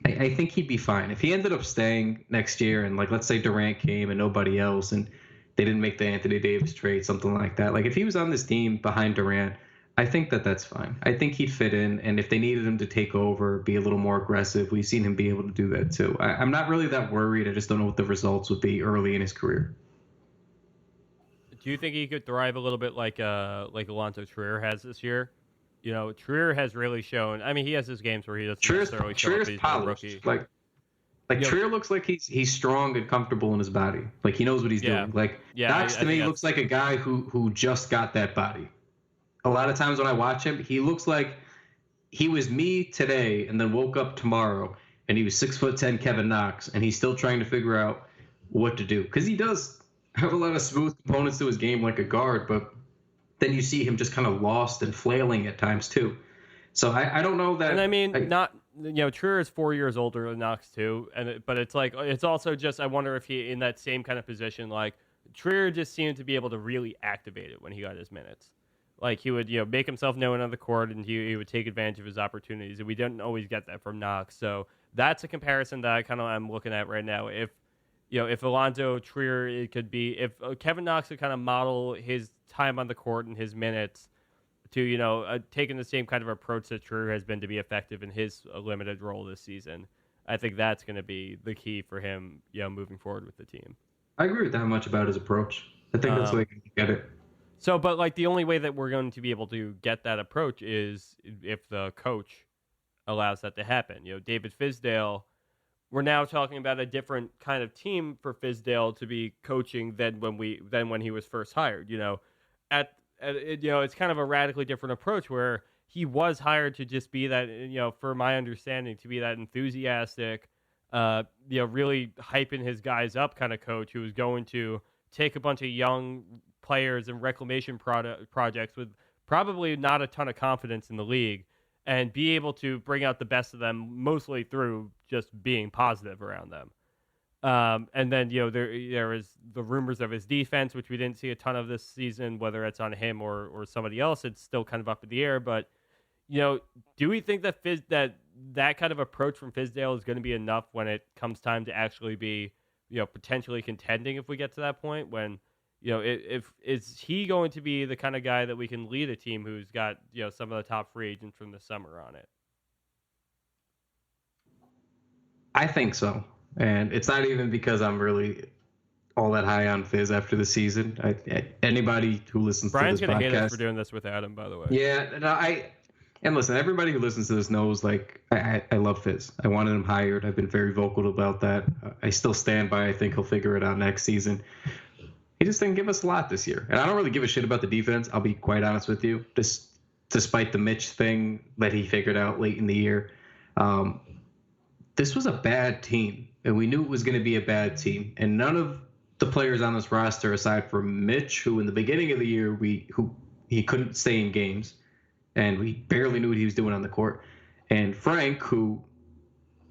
Speaker 3: I think he'd be fine. If he ended up staying next year and, like, let's say Durant came and nobody else and they didn't make the Anthony Davis trade, something like that. Like, if he was on this team behind Durant, I think that's fine. I think he'd fit in. And if they needed him to take over, be a little more aggressive, we've seen him be able to do that too. I'm not really that worried. I just don't know what the results would be early in his career.
Speaker 2: Do you think he could thrive a little bit like Alonzo Trier has this year? Trier has really shown. I mean, he has his games where he doesn't necessarily show up. He's a rookie.
Speaker 3: Like Trier looks like he's strong and comfortable in his body. Like, he knows what he's doing. Like, Knox to me looks like a guy who just got that body. A lot of times when I watch him, he looks like he was me today and then woke up tomorrow and he was 6'10" Kevin Knox, and he's still trying to figure out what to do, because he does have a lot of smooth components to his game like a guard, but then you see him just kind of lost and flailing at times too. So I don't know that.
Speaker 2: And I mean, Trier is 4 years older than Knox too, but it's like, it's also just, I wonder if he in that same kind of position, like Trier just seemed to be able to really activate it when he got his minutes. Like, he would, make himself known on the court, and he would take advantage of his opportunities, and we didn't always get that from Knox. So that's a comparison that I kind of am looking at right now. If Alonzo Trier, it could be, if Kevin Knox could kind of model his time on the court and his minutes to, taking the same kind of approach that Trier has been to be effective in his limited role this season, I think that's going to be the key for him, moving forward with the team.
Speaker 3: I agree with that much about his approach. I think that's the way he can get it.
Speaker 2: So, but like, the only way that we're going to be able to get that approach is if the coach allows that to happen. David Fizdale, we're now talking about a different kind of team for Fizdale to be coaching than when he was first hired. It's kind of a radically different approach where he was hired to just be that, for my understanding, to be that enthusiastic, really hyping his guys up kind of coach who was going to take a bunch of young players and reclamation projects with probably not a ton of confidence in the league and be able to bring out the best of them, mostly through just being positive around them. And then, there is the rumors of his defense, which we didn't see a ton of this season, whether it's on him or somebody else. It's still kind of up in the air. But, do we think that that kind of approach from Fizdale is going to be enough when it comes time to actually be, potentially contending if we get to that point when, is he going to be the kind of guy that we can lead a team who's got, some of the top free agents from the summer on it?
Speaker 3: I think so. And it's not even because I'm really all that high on Fizz after the season. Anybody who listens
Speaker 2: Brian's
Speaker 3: to this podcast...
Speaker 2: Brian's going to hate us for doing this with Adam, by the way.
Speaker 3: Yeah, and listen, everybody who listens to this knows, like, I love Fizz. I wanted him hired. I've been very vocal about that. I still stand by. I think he'll figure it out next season. He just didn't give us a lot this year. And I don't really give a shit about the defense, I'll be quite honest with you, just despite the Mitch thing that he figured out late in the year. This was a bad team, and we knew it was going to be a bad team. And none of the players on this roster, aside from Mitch, who in the beginning of the year, he couldn't stay in games, and we barely knew what he was doing on the court. And Frank, who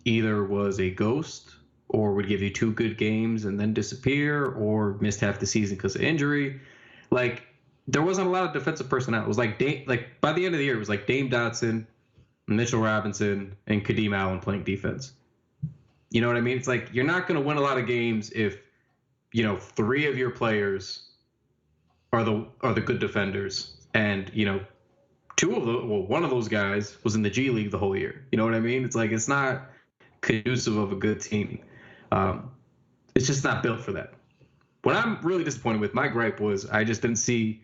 Speaker 3: either was a ghost or would give you 2 good games and then disappear, or missed half the season because of injury. Like, there wasn't a lot of defensive personnel. It was like by the end of the year, it was like Dame Dotson, Mitchell Robinson, and Kadeem Allen playing defense. You know what I mean? It's like, you're not going to win a lot of games if, 3 of your players are the good defenders, and 2 of one of those guys was in the G League the whole year. You know what I mean? It's like, it's not conducive of a good team. It's just not built for that. What I'm really disappointed with, my gripe was I just didn't see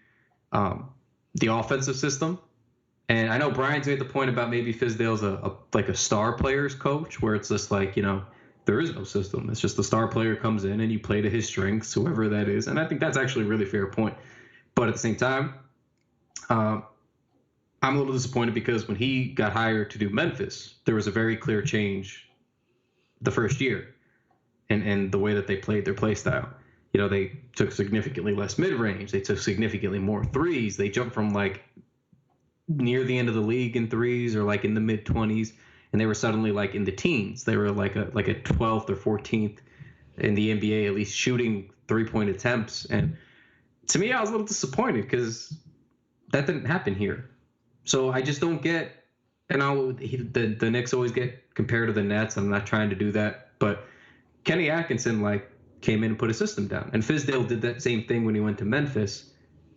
Speaker 3: the offensive system. And I know Brian's made the point about maybe Fizdale's like a star players coach, where it's just like, there is no system. It's just the star player comes in and you play to his strengths, whoever that is. And I think that's actually a really fair point. But at the same time, I'm a little disappointed because when he got hired to do Memphis, there was a very clear change the first year and the way that they played their play style. They took significantly less mid-range. They took significantly more threes. They jumped from like near the end of the league in threes or like in the mid-20s, and they were suddenly like in the teens. They were like a 12th or 14th in the NBA, at least shooting three-point attempts. And to me, I was a little disappointed because that didn't happen here. So I just don't get, and the Knicks always get compared to the Nets. I'm not trying to do that, but Kenny Atkinson came in and put a system down, and Fizdale did that same thing when he went to Memphis.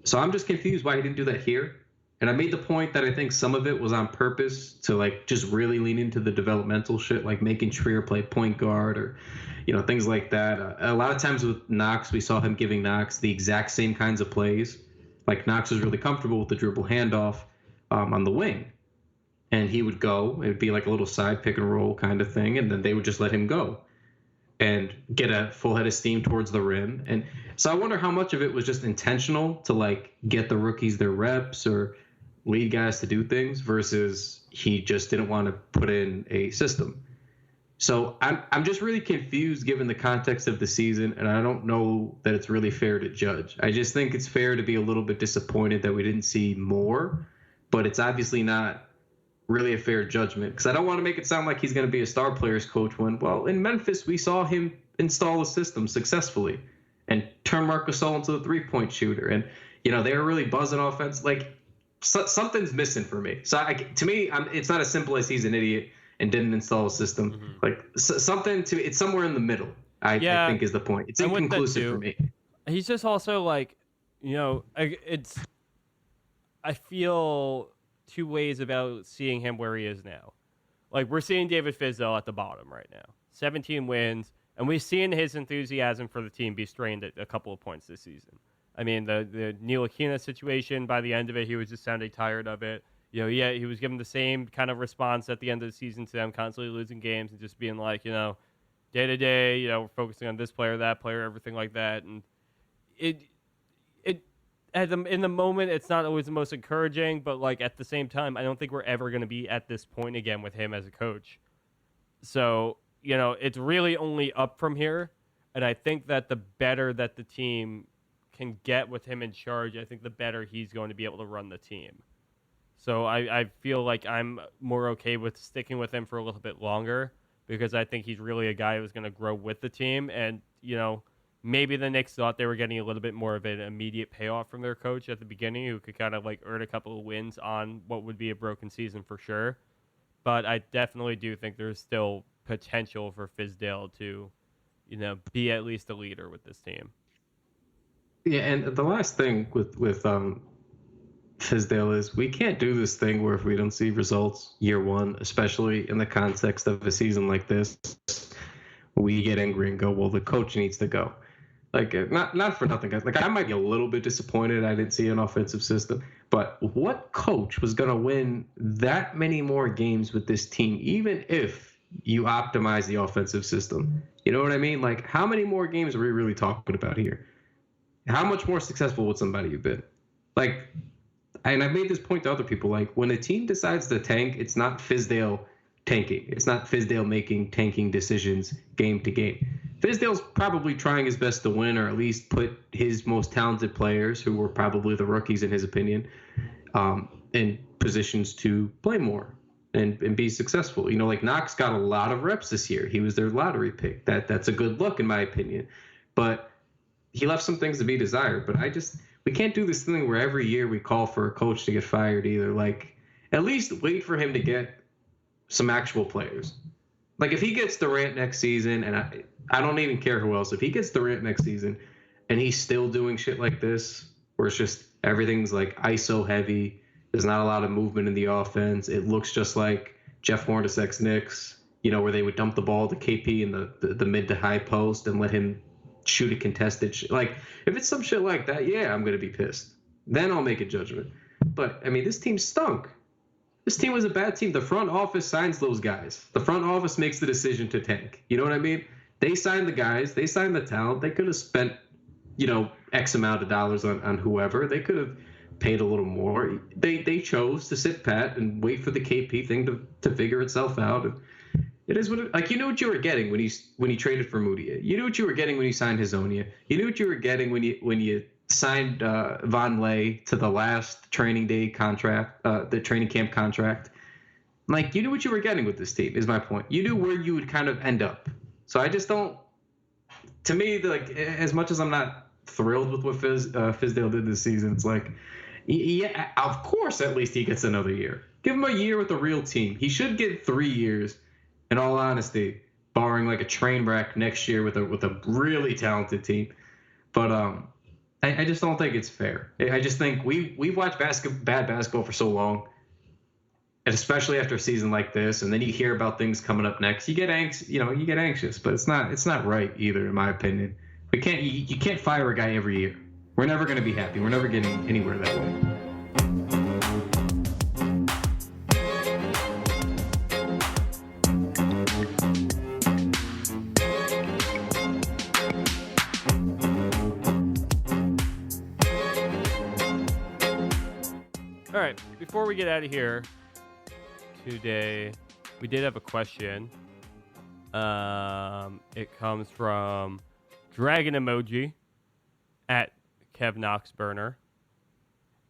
Speaker 3: So I'm just confused why he didn't do that here. And I made the point that I think some of it was on purpose to just really lean into the developmental shit, like making Trier play point guard or, things like that. A lot of times with Knox, we saw him giving Knox the exact same kinds of plays. Like Knox was really comfortable with the dribble handoff on the wing. And he would go, it would be like a little side pick and roll kind of thing. And then they would just let him go and get a full head of steam towards the rim. And so I wonder how much of it was just intentional to get the rookies their reps or lead guys to do things versus he just didn't want to put in a system. So I'm just really confused given the context of the season, and I don't know that it's really fair to judge. I just think it's fair to be a little bit disappointed that we didn't see more, but it's obviously not really a fair judgment because I don't want to make it sound like he's going to be a star players coach when, well, in Memphis, we saw him install a system successfully and turn Marc Gasol into a three-point shooter. And, they were really buzzing offense. Something's missing for me. So to me, it's not as simple as he's an idiot and didn't install a system. Mm-hmm. It's somewhere in the middle, I think is the point. It's inconclusive for me.
Speaker 2: He's just also I feel two ways about seeing him where he is now. We're seeing David Fizdale at the bottom right now. 17 wins, and we've seen his enthusiasm for the team be strained at a couple of points this season. I mean, the Ntilikina situation, by the end of it, he was just sounding tired of it. He was given the same kind of response at the end of the season to them constantly losing games and just being like, day to day, we're focusing on this player, that player, everything like that. And in the moment, it's not always the most encouraging, but at the same time, I don't think we're ever going to be at this point again with him as a coach. So, it's really only up from here. And I think that the better that the team can get with him in charge, I think the better he's going to be able to run the team. So I feel like I'm more okay with sticking with him for a little bit longer because I think he's really a guy who's going to grow with the team. And, maybe the Knicks thought they were getting a little bit more of an immediate payoff from their coach at the beginning who could kind of earn a couple of wins on what would be a broken season for sure. But I definitely do think there's still potential for Fizdale to, be at least a leader with this team.
Speaker 3: Yeah, and the last thing with Fizdale is we can't do this thing where if we don't see results year one, especially in the context of a season like this, we get angry and go, well, the coach needs to go. Not for nothing, guys. I might be a little bit disappointed I didn't see an offensive system, but what coach was going to win that many more games with this team, even if you optimize the offensive system? You know what I mean? How many more games are we really talking about here? How much more successful would somebody have been? And I've made this point to other people, when a team decides to tank, it's not Fizdale tanking. It's not Fizdale making tanking decisions game to game. Fizdale's probably trying his best to win, or at least put his most talented players, who were probably the rookies in his opinion, in positions to play more and be successful. Knox got a lot of reps this year. He was their lottery pick. That's a good look in my opinion. But he left some things to be desired. But we can't do this thing where every year we call for a coach to get fired either. At least wait for him to get some actual players. If he gets Durant next season, and I don't even care who else, if he gets Durant next season and he's still doing shit like this, where it's just everything's ISO heavy, there's not a lot of movement in the offense, it looks just like Jeff Hornacek's Knicks, where they would dump the ball to KP in the mid to high post and let him shoot a contested like, if it's some shit like that, yeah, I'm going to be pissed. Then I'll make a judgment. But, I mean, this team stunk. This team was a bad team. The front office signs those guys. The front office makes the decision to tank. You know what I mean? They signed the guys. They signed the talent. They could have spent, X amount of dollars on whoever. They could have paid a little more. They chose to sit pat and wait for the KP thing to figure itself out. It is what you knew what you were getting when you traded for Mudiay. You knew what you were getting when you signed Hazonia. You knew what you were getting when you signed Von Lay to the last training day contract, the training camp contract. Like, you knew what you were getting with this team, is my point. You knew where you would kind of end up. So I just don't. To me, like, as much as I'm not thrilled with what Fizdale did this season, it's like, yeah, of course, at least he gets another year. Give him a year with a real team. He should get 3 years, in all honesty, barring like a train wreck next year with a really talented team. But I just don't think it's fair. I just think we've watched bad basketball for so long, and especially after a season like this, and then you hear about things coming up next, you get anxious. But it's not right either, in my opinion. You can't fire a guy every year. We're never going to be happy. We're never getting anywhere that way.
Speaker 2: All right, before we get out of here today, we did have a question. It comes from Dragon Emoji at Kevin Knox burner.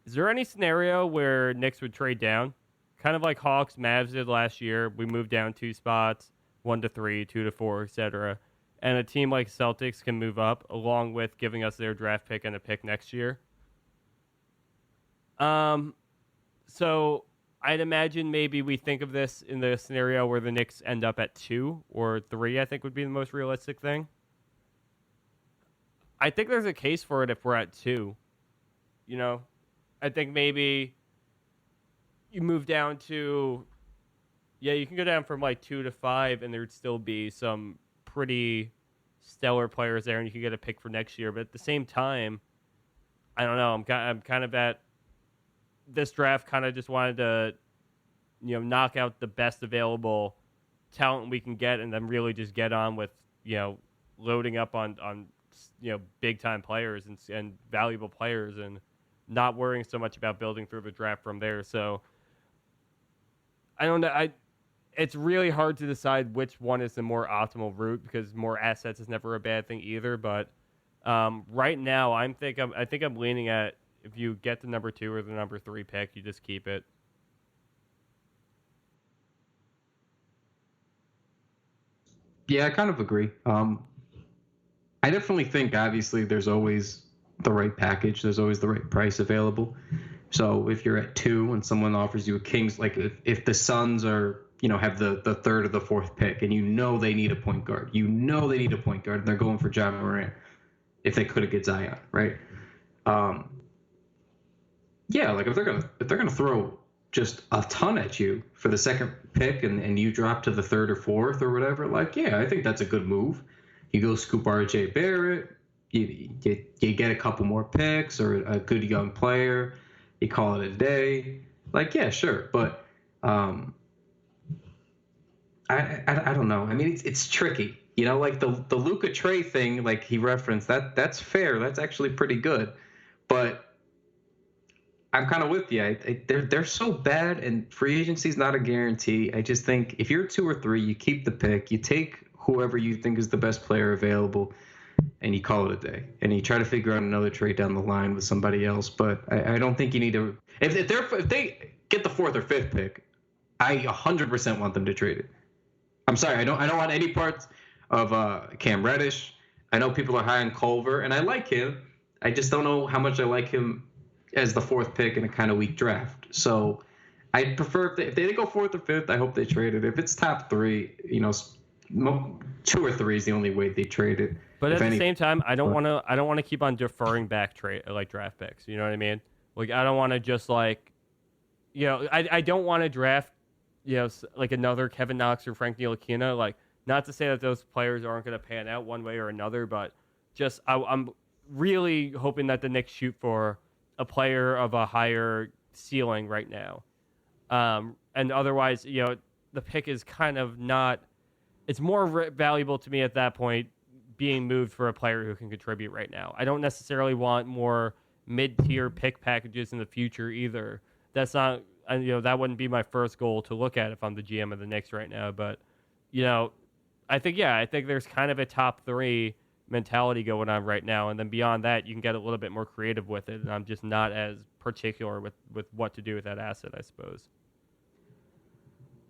Speaker 2: Is there any scenario where Knicks would trade down? Kind of like Hawks, Mavs did last year. We moved down 2 spots, 1 to 3, 2 to 4, etc. And a team like Celtics can move up, along with giving us their draft pick and a pick next year. So I'd imagine maybe we think of this in the scenario where the Knicks end up at 2 or 3, I think would be the most realistic thing. I think there's a case for it if we're at 2. I think maybe you move down to, you can go down from like 2 to 5 and there'd still be some pretty stellar players there and you can get a pick for next year. But at the same time, I don't know. I'm kind of at this draft, kind of just wanted to, knock out the best available talent we can get and then really just get on with, loading up on big time players and valuable players and not worrying so much about building through the draft from there. So I don't know. It's really hard to decide which one is the more optimal route because more assets is never a bad thing either. But right now, I think I'm leaning at, if you get the number 2 or the number 3 pick, you just keep it.
Speaker 3: Yeah, I kind of agree. I definitely think, obviously, there's always the right package. There's always the right price available. So if you're at 2 and someone offers you a Kings, like if the Suns are, have the 3rd or the 4th pick and they need a point guard. And they're going for John Morant if they could get Zion, right? Yeah, like if they're gonna throw just a ton at you for the 2nd pick and you drop to the 3rd or 4th or whatever, like, yeah, I think that's a good move. You go scoop R.J. Barrett, you get a couple more picks or a good young player, you call it a day. Like, yeah, sure, but I don't know. I mean, it's tricky. Like the Luka Trey thing, like he referenced, that's fair. That's actually pretty good, but I'm kind of with you. They're so bad, and free agency is not a guarantee. I just think if you're 2 or 3, you keep the pick, you take whoever you think is the best player available, and you call it a day. And you try to figure out another trade down the line with somebody else. But I don't think you need to. If they get the 4th or 5th pick, I 100% want them to trade it. I'm sorry, I don't want any parts of Cam Reddish. I know people are high on Culver, and I like him. I just don't know how much I like him as the 4th pick in a kind of weak draft. So I prefer if they go 4th or 5th, I hope they trade it. If it's top 3, 2 or 3 is the only way they trade it.
Speaker 2: But at the same time, I don't want to keep on deferring back draft picks. You know what I mean? Like, I don't want to just I don't want to draft like another Kevin Knox or Frank Ntilikina. Like, not to say that those players aren't going to pan out one way or another, but just I'm really hoping that the Knicks shoot for a player of a higher ceiling right now. And otherwise, the pick is kind of not. It's more valuable to me at that point being moved for a player who can contribute right now. I don't necessarily want more mid-tier pick packages in the future either. That's not, that wouldn't be my first goal to look at if I'm the GM of the Knicks right now. But, I think there's kind of a top 3 mentality going on right now. And then beyond that, you can get a little bit more creative with it. And I'm just not as particular with what to do with that asset, I suppose.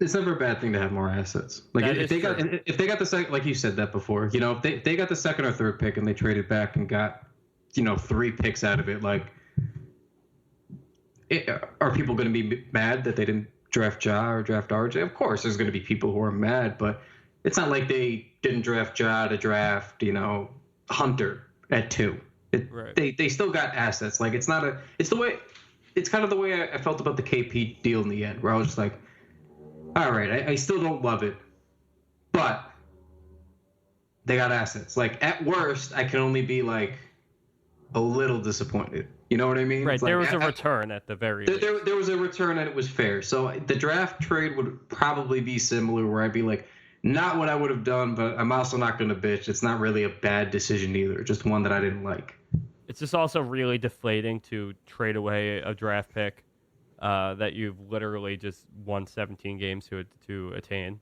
Speaker 3: It's never a bad thing to have more assets. Like if they got the second, like you said that before, if they got the second or third pick and they traded back and got, 3 picks out of it, like, are people going to be mad that they didn't draft Ja or draft RJ? Of course, there's going to be people who are mad, but it's not like they didn't draft Ja to draft, Hunter at 2.
Speaker 2: Right.
Speaker 3: They still got assets. Like it's kind of the way I felt about the KP deal in the end, where I was just like, all right, I still don't love it, but they got assets. Like, at worst, I can only be, like, a little disappointed. You know what I mean?
Speaker 2: Right, there was a return at the very least.
Speaker 3: There was a return, and it was fair. So the draft trade would probably be similar, where I'd be like, not what I would have done, but I'm also not going to bitch. It's not really a bad decision either, just one that I didn't like.
Speaker 2: It's just also really deflating to trade away a draft pick that you've literally just won 17 games to attain.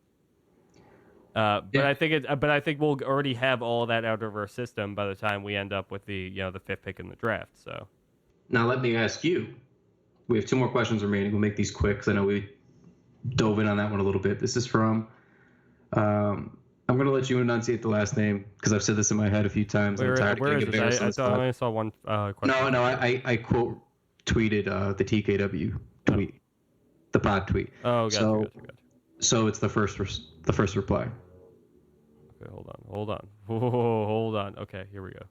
Speaker 2: But I think we'll already have all that out of our system by the time we end up with the 5th pick in the draft. So
Speaker 3: now let me ask you. We have 2 more questions remaining. We'll make these quick because I know we dove in on that one a little bit. This is from. I'm going to let you enunciate the last name because I've said this in my head a few times.
Speaker 2: Where is this? I only saw one question.
Speaker 3: No, I quote tweeted the TKW tweet, the pod tweet.
Speaker 2: Oh, gotcha.
Speaker 3: So it's the first reply.
Speaker 2: Okay, hold on. Okay, here we go.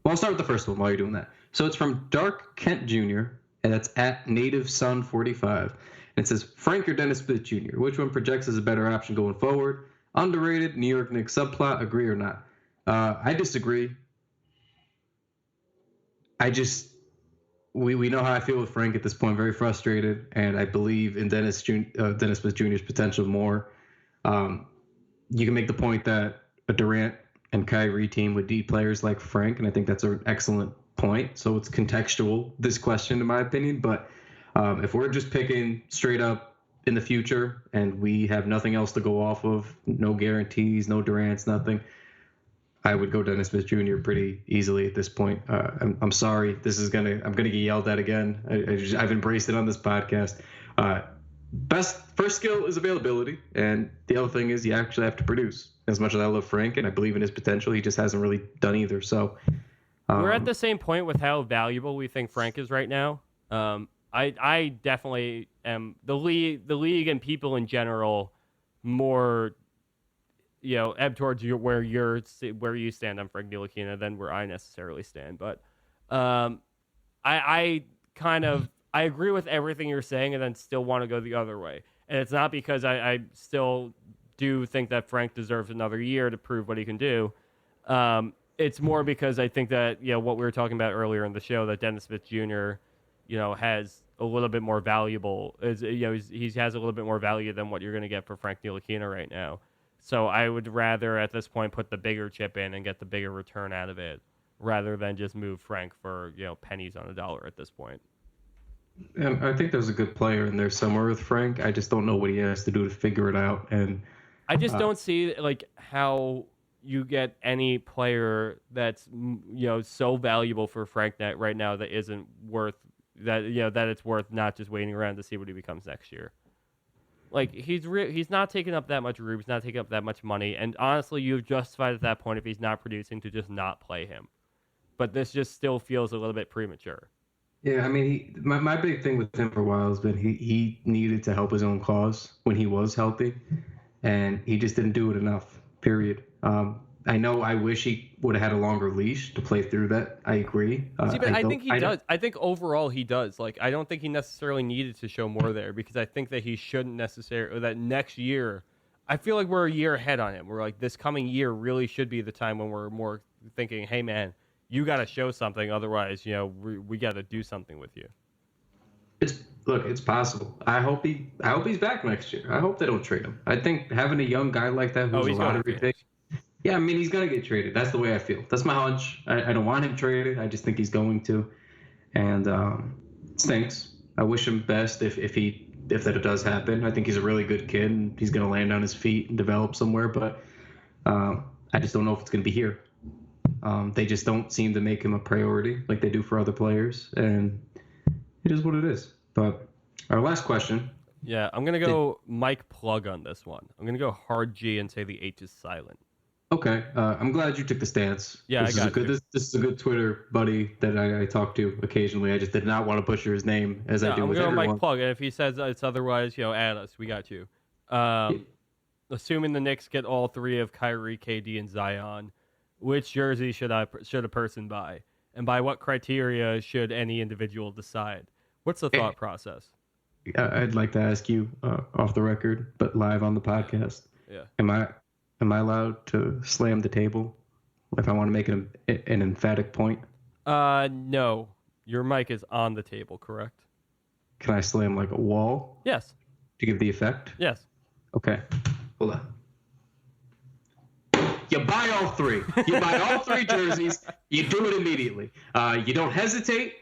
Speaker 3: Well, I'll start with the first one while you're doing that. So it's from Dark Kent Jr., and that's at Native Sun 45. And it says, Frank or Dennis Smith Jr., which one projects as a better option going forward? Underrated, New York Knicks subplot, agree or not? I disagree. We know how I feel with Frank at this point, very frustrated, and I believe in Dennis Smith Jr.'s potential more. You can make the point that a Durant and Kyrie team would need players like Frank, and I think that's an excellent point. So it's contextual, this question, in my opinion. But if we're just picking straight up in the future and we have nothing else to go off of, no guarantees, no Durants, nothing, I would go Dennis Smith Jr. pretty easily at this point. I'm sorry. I'm gonna get yelled at again. I've embraced it on this podcast. First skill is availability, and the other thing is you actually have to produce. As much as I love Frank and I believe in his potential, he just hasn't really done either. So
Speaker 2: we're at the same point with how valuable we think Frank is right now. I definitely am the league and people in general more. Ebb towards where you stand on Frank Ntilikina than where I necessarily stand. But I agree with everything you're saying and then still want to go the other way. And it's not because I still do think that Frank deserves another year to prove what he can do. It's more because I think that, what we were talking about earlier in the show, that Dennis Smith Jr., has a little bit more valuable, he has a little bit more value than what you're going to get for Frank Ntilikina right now. So I would rather at this point put the bigger chip in and get the bigger return out of it rather than just move Frank for, pennies on a dollar at this point.
Speaker 3: And I think there's a good player in there somewhere with Frank. I just don't know what he has to do to figure it out. And
Speaker 2: I just don't see how you get any player that's so valuable for Frank right now that isn't worth that it's worth not just waiting around to see what he becomes next year. He's not taking up that much room. He's not taking up that much money. And honestly, you've justified at that point if he's not producing to just not play him. But this just still feels a little bit premature.
Speaker 3: Yeah, I mean, my big thing with him for a while has been he needed to help his own cause when he was healthy, and he just didn't do it enough, period. I know I wish he would have had a longer leash to play through that. I agree.
Speaker 2: See, but I think he does. I think overall he does. Like, I don't think he necessarily needed to show more there because I think that he shouldn't necessarily, or that next year, I feel like we're a year ahead on him. We're like, this coming year really should be the time when we're more thinking, hey, man, you got to show something. Otherwise, we got to do something with you.
Speaker 3: It's possible. I hope he's back next year. I hope they don't trade him. I think having a young guy like that who's a lottery pick. Yeah, I mean, he's going to get traded. That's the way I feel. That's my hunch. I don't want him traded. I just think he's going to. And it stinks. I wish him best if that does happen. I think he's a really good kid, and he's going to land on his feet and develop somewhere. But I just don't know if it's going to be here. They just don't seem to make him a priority like they do for other players. And it is what it is. But our last question.
Speaker 2: Yeah, I'm going to go Mike Plug on this one. I'm going to go hard G and say the H is silent.
Speaker 3: Okay, I'm glad you took the stance.
Speaker 2: Yeah,
Speaker 3: this is a good Twitter buddy that I talk to occasionally. I just did not want to butcher his name as I do with everyone.
Speaker 2: Mike Plug, and if he says it's otherwise, add us. We got you. Assuming the Knicks get all three of Kyrie, KD, and Zion, which jersey should a person buy, and by what criteria should any individual decide? What's the thought process?
Speaker 3: I'd like to ask you off the record, but live on the podcast.
Speaker 2: Yeah.
Speaker 3: Am I allowed to slam the table if I want to make an emphatic point?
Speaker 2: No. Your mic is on the table, correct?
Speaker 3: Can I slam like a wall?
Speaker 2: Yes.
Speaker 3: To give the effect?
Speaker 2: Yes.
Speaker 3: Okay. Hold on. You buy all three. You buy all three jerseys. You do it immediately. You don't hesitate.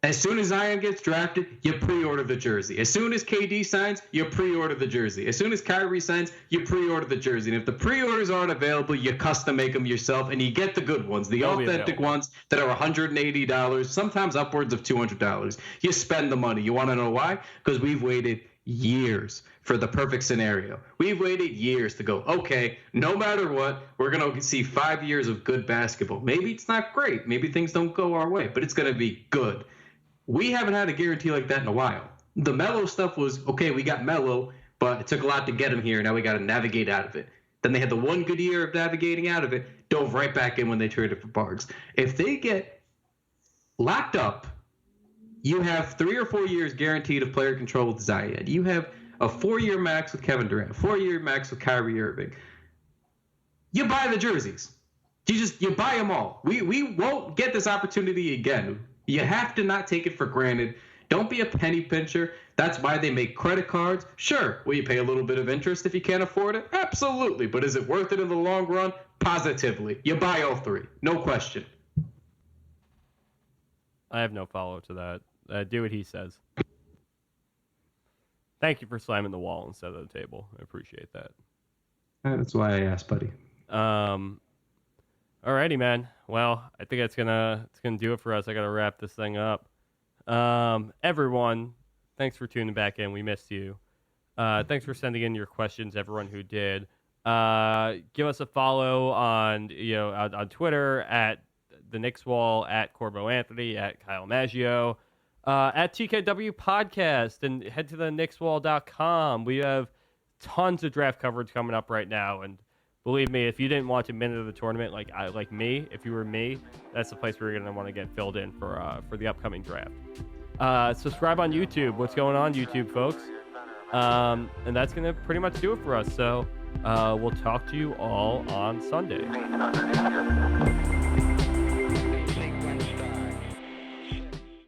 Speaker 3: As soon as Zion gets drafted, you pre-order the jersey. As soon as KD signs, you pre-order the jersey. As soon as Kyrie signs, you pre-order the jersey. And if the pre-orders aren't available, you custom make them yourself, and you get the good ones, the authentic ones that are $180, sometimes upwards of $200. You spend the money. You want to know why? Because we've waited years for the perfect scenario. We've waited years to go, okay, no matter what, we're going to see 5 years of good basketball. Maybe it's not great. Maybe things don't go our way, but it's going to be good. We haven't had a guarantee like that in a while. The Melo stuff was, okay, we got Melo, but it took a lot to get him here. Now we got to navigate out of it. Then they had the one good year of navigating out of it, dove right back in when they traded for Barnes. If they get locked up, you have 3 or 4 years guaranteed of player control with Zion. You have a 4-year max with Kevin Durant, a 4-year max with Kyrie Irving. You buy the jerseys. You buy them all. We won't get this opportunity again. You have to not take it for granted. Don't be a penny pincher. That's why they make credit cards. Sure, will you pay a little bit of interest if you can't afford it? Absolutely. But is it worth it in the long run? Positively. You buy all three. No question.
Speaker 2: I have no follow to that. Do what he says. Thank you for slamming the wall instead of the table. I appreciate that.
Speaker 3: That's why I asked, buddy.
Speaker 2: Alrighty, man. Well, I think it's gonna do it for us. I gotta wrap this thing up. Everyone, thanks for tuning back in. We missed you. Thanks for sending in your questions, everyone who did. Give us a follow on on Twitter at the Knicks Wall, at Corbo Anthony, at Kyle Maggio, at TKW Podcast, and head to the knickswall.com. We have tons of draft coverage coming up right now, and believe me, if you didn't watch a minute of the tournament, like me, if you were me, that's the place where you're going to want to get filled in for the upcoming draft. Subscribe on YouTube. What's going on, YouTube folks? And that's going to pretty much do it for us. So we'll talk to you all on Sunday.